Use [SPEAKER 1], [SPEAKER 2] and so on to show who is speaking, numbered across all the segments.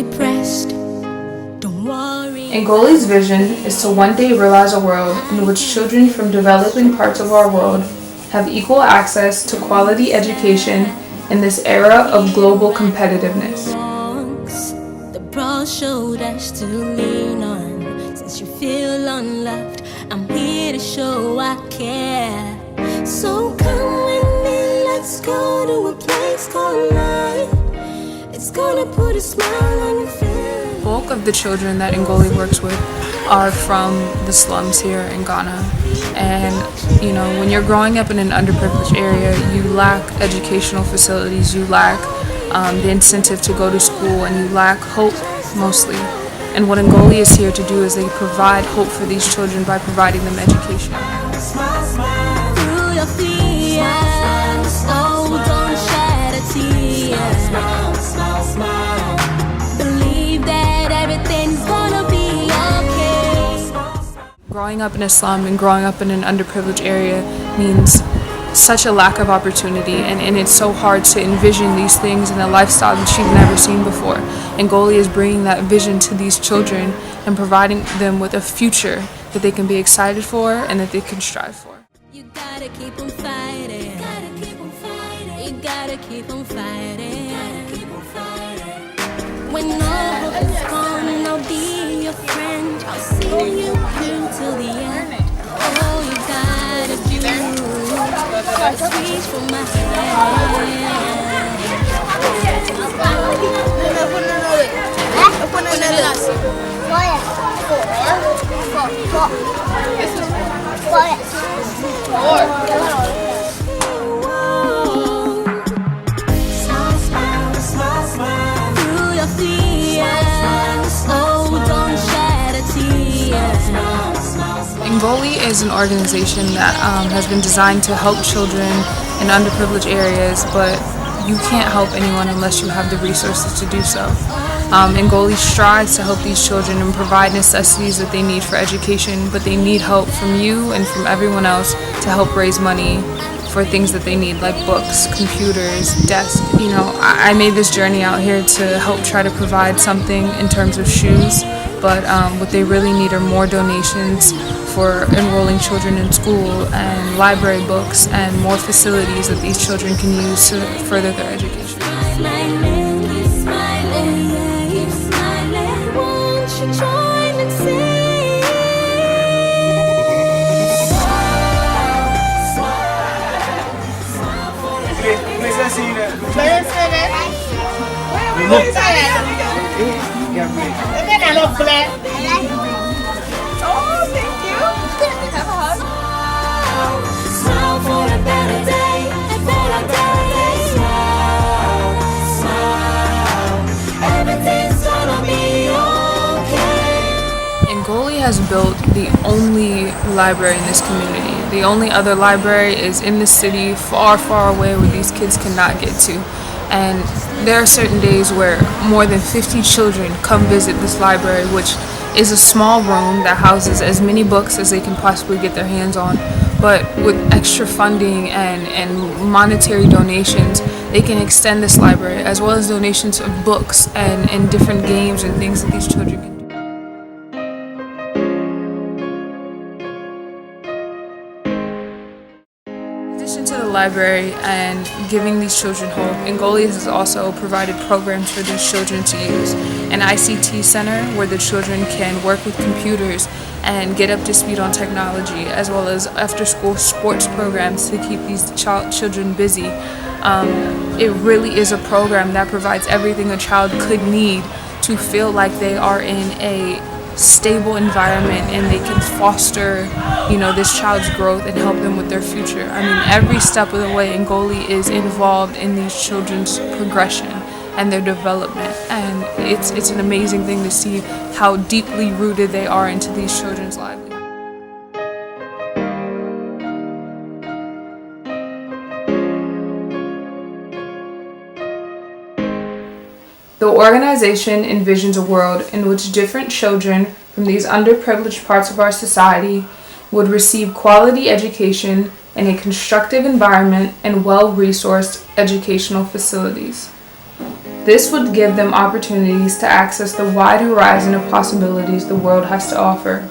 [SPEAKER 1] depressed, don't worry.
[SPEAKER 2] Ngorli's vision is to one day realize a world in which children from developing parts of our world have equal access to quality education in this era of global competitiveness.
[SPEAKER 1] The broad shoulders to lean on. Since you feel unloved, I'm here to show I care. So come with me, let's go to a place called life. It's gonna put a smile on your face.
[SPEAKER 2] The bulk of the children that Ngorli works with are from the slums here in Ghana. And you know, when you're growing up in an underprivileged area, you lack educational facilities, you lack the incentive to go to school, and you lack hope mostly. And what Ngorli is here to do is they provide hope for these children by providing them education.
[SPEAKER 1] Through your fears, oh, don't shed a tear. Believe that everything's gonna be okay.
[SPEAKER 2] Growing up in a slum and growing up in an underprivileged area means such a lack of opportunity, and it's so hard to envision these things in a lifestyle that you've never seen before. And Ngorli is bringing that vision to these children and providing them with a future that they can be excited for and that they can strive for.
[SPEAKER 1] You gotta keep on fighting. You gotta keep on fighting. You gotta keep on fighting. You gotta keep on fighting. When all hope is gone, I'll be your friend. I'll see you through till the end. All you gotta do is reach for my through your fears, oh, don't shed a tear.
[SPEAKER 2] Ngorli is an organization that has been designed to help children in underprivileged areas, but you can't help anyone unless you have the resources to do so. Ngorli strives to help these children and provide necessities that they need for education, but they need help from you and from everyone else to help raise money for things that they need, like books, computers, desks. You know, I made this journey out here to help try to provide something in terms of shoes, but what they really need are more donations for enrolling children in school and library books and more facilities that these children can use to further their education.
[SPEAKER 1] Smile for a better day, a better day. Smile, everything's gonna be okay.
[SPEAKER 2] Ngorli has built the only library in this community. The only other library is in the city, far, far away, where these kids cannot get to. And there are certain days where more than 50 children come visit this library, which is a small room that houses as many books as they can possibly get their hands on. But with extra funding and monetary donations, they can extend this library, as well as donations of books and different games and things that these children can do. To the library and giving these children hope, Ngorli has also provided programs for these children to use. An ICT center where the children can work with computers and get up to speed on technology, as well as after-school sports programs to keep these children busy. It really is a program that provides everything a child could need to feel like they are in a stable environment and they can foster, you know, this child's growth and help them with their future. I mean, every step of the way, Ngorli is involved in these children's progression and their development, and it's an amazing thing to see how deeply rooted they are into these children's lives. The organization envisions a world in which different children from these underprivileged parts of our society would receive quality education in a constructive environment and well-resourced educational facilities. This would give them opportunities to access the wide horizon of possibilities the world has to offer.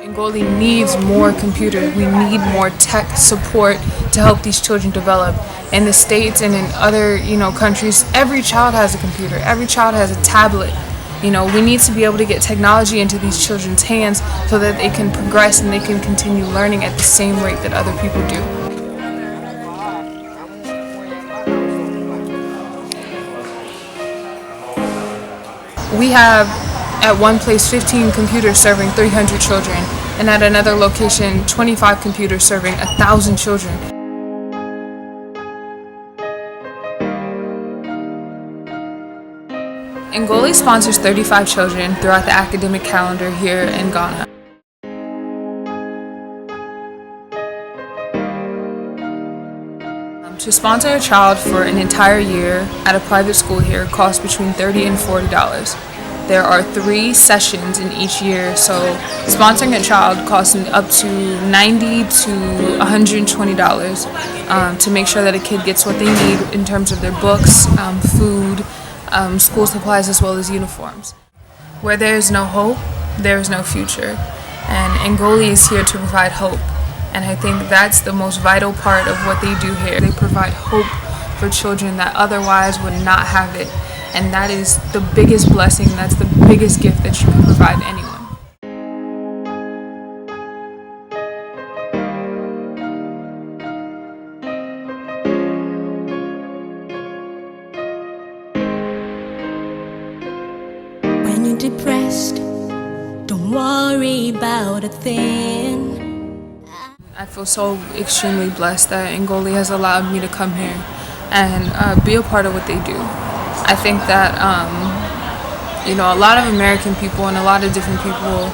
[SPEAKER 2] Ngorli needs more computers. We need more tech support to help these children develop. In the States and in other, countries, every child has a computer. Every child has a tablet. We need to be able to get technology into these children's hands so that they can progress and they can continue learning at the same rate that other people do. We have at one place 15 computers serving 300 children, and at another location 25 computers serving 1,000 children. Ngorli sponsors 35 children throughout the academic calendar here in Ghana. To sponsor a child for an entire year at a private school here costs between $30 and $40. There are 3 sessions in each year, so sponsoring a child costs up to $90 to $120 to make sure that a kid gets what they need in terms of their books, food, school supplies, as well as uniforms. Where there is no hope, there is no future, and Ngorli is here to provide hope. And I think that's the most vital part of what they do here. They provide hope for children that otherwise would not have it. And that is the biggest blessing, that's the biggest gift that you can provide anyone.
[SPEAKER 1] When you're depressed, don't worry about a thing.
[SPEAKER 2] I feel so extremely blessed that Ngorli has allowed me to come here and be a part of what they do. I think that, a lot of American people and a lot of different people,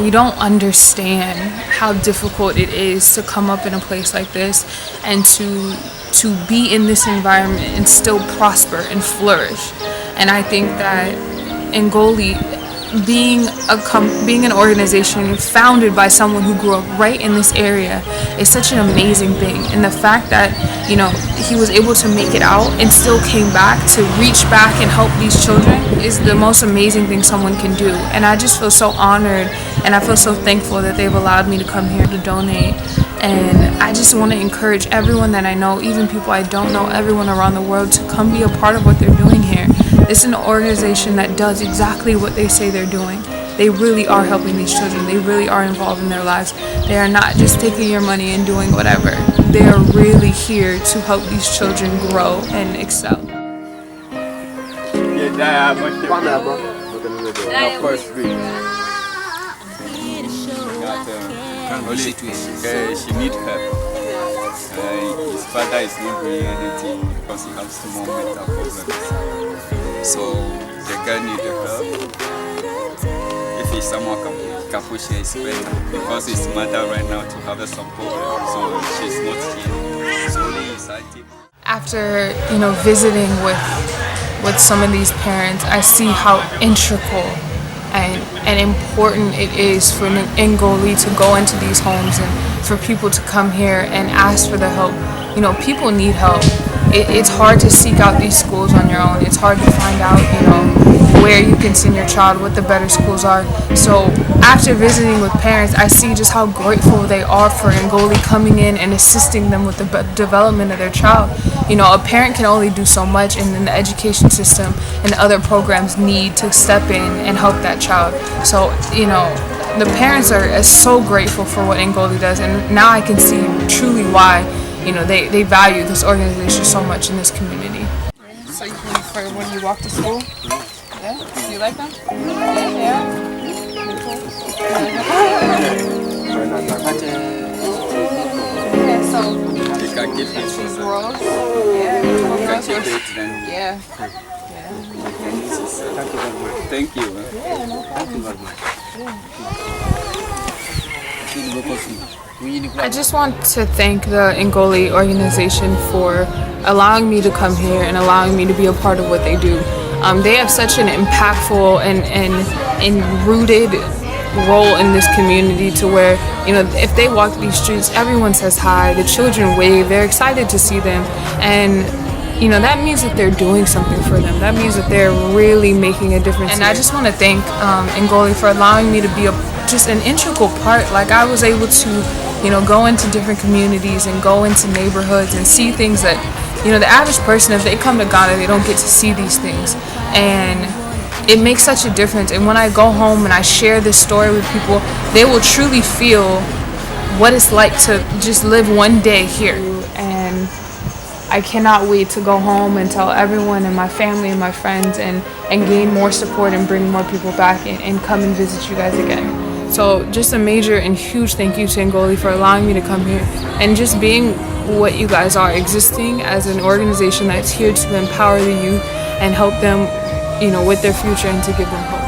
[SPEAKER 2] we don't understand how difficult it is to come up in a place like this and to be in this environment and still prosper and flourish. And I think that Ngorli, being an organization founded by someone who grew up right in this area is such an amazing thing. And the fact that he was able to make it out and still came back to reach back and help these children is the most amazing thing someone can do. And I just feel so honored and I feel so thankful that they've allowed me to come here to donate. And I just want to encourage everyone that I know, even people I don't know, everyone around the world, to come be a part of what they're doing here. It's an organization that does exactly what they say they're doing. They really are helping these children. They really are involved in their lives. They are not just taking your money and doing whatever. They are really here to help these children grow and excel.
[SPEAKER 3] Of course, she needs help. His father is not doing anything because he has some more mental problems. So the girl needs help. If he's someone can push her, it's better because his mother right now to have some problem. So she's not here. So only inside him.
[SPEAKER 2] After visiting with some of these parents, I see how integral and important it is for Ngorli to go into these homes and for people to come here and ask for the help. People need help. It's hard to seek out these schools on your own. It's hard to find out, where you can send your child, what the better schools are. So after visiting with parents, I see just how grateful they are for Ngorli coming in and assisting them with the development of their child. A parent can only do so much, and then the education system and other programs need to step in and help that child. So, the parents are so grateful for what Ngorli does, and now I can see truly why, they value this organization so much in this community. So for when you walk to school? Yeah? Do you like them? Yeah? So
[SPEAKER 3] You can give him
[SPEAKER 2] these
[SPEAKER 3] some.
[SPEAKER 2] rolls. Yeah. Yeah.
[SPEAKER 3] Thank you.
[SPEAKER 2] Yeah, no problem. I just want to thank the Ngorli Organization for allowing me to come here and allowing me to be a part of what they do. They have such an impactful and rooted role in this community to where, you know, if they walk these streets, everyone says hi, the children wave, they're excited to see them, and you know, that means that they're doing something for them. That means that they're really making a difference. And I just want to thank Ngorli for allowing me to be just an integral part. Like, I was able to, you know, go into different communities and go into neighborhoods and see things that, you know, the average person, if they come to Ghana, they don't get to see these things. And it makes such a difference. And when I go home and I share this story with people, they will truly feel what it's like to just live one day here. And I cannot wait to go home and tell everyone and my family and my friends and gain more support and bring more people back and come and visit you guys again. So just a major and huge thank you to Ngorli for allowing me to come here and just being what you guys are, existing as an organization that's here to empower the youth and help them, you know, with their future and to give them hope.